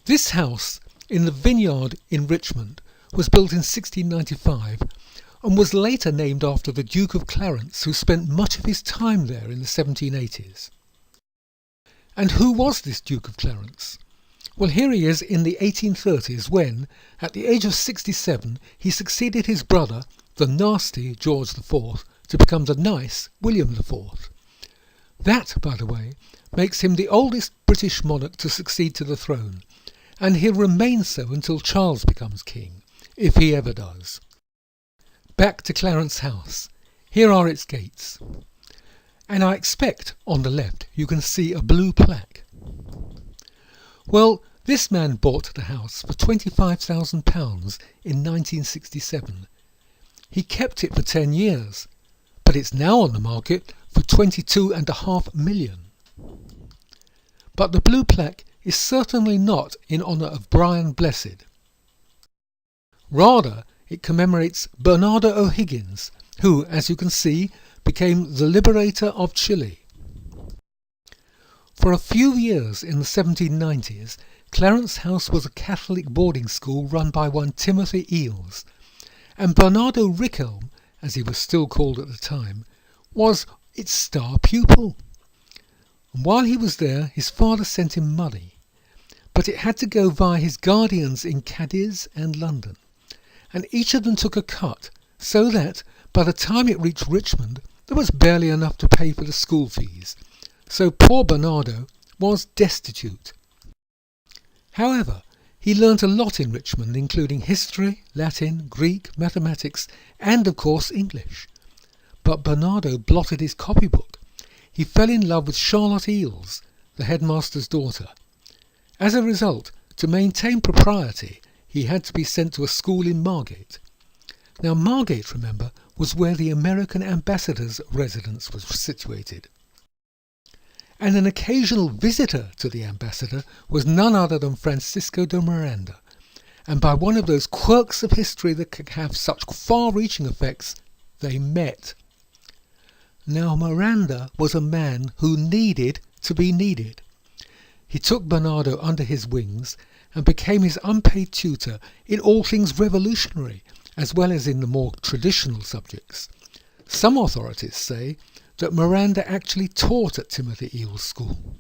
This house in the vineyard in Richmond was built in 1695 and was later named after the Duke of Clarence, who spent much of his time there in the 1780s. And who was this Duke of Clarence? Well, here he is in the 1830s when, at the age of 67, he succeeded his brother, the nasty George IV, to become the nice William IV. That, by the way, makes him the oldest British monarch to succeed to the throne, and he'll remain so until Charles becomes king, if he ever does. Back to Clarence House. Here are its gates. And I expect, on the left, you can see a blue plaque. Well, this man bought the house for £25,000 in 1967. He kept it for 10 years, but it's now on the market for £22.5 million. But the blue plaque is certainly not in honour of Brian Blessed. Rather, it commemorates Bernardo O'Higgins, who, as you can see, became the liberator of Chile. For a few years in the 1790s, Clarence House was a Catholic boarding school run by one Timothy Eales, and Bernardo Riquelme, as he was still called at the time, was its star pupil. And while he was there, his father sent him money, but it had to go via his guardians in Cadiz and London, and each of them took a cut, so that, by the time it reached Richmond, there was barely enough to pay for the school fees, so poor Bernardo was destitute. However, he learnt a lot in Richmond, including history, Latin, Greek, mathematics, and of course English. But Bernardo blotted his copybook. He fell in love with Charlotte Eales, the headmaster's daughter. As a result, to maintain propriety, he had to be sent to a school in Margate. Now Margate, remember, was where the American ambassador's residence was situated. And an occasional visitor to the ambassador was none other than Francisco de Miranda, and by one of those quirks of history that can have such far-reaching effects, they met. Now Miranda was a man who needed to be needed. He took Bernardo under his wings and became his unpaid tutor in all things revolutionary, as well as in the more traditional subjects. Some authorities say that Miranda actually taught at Timothy Eales' school.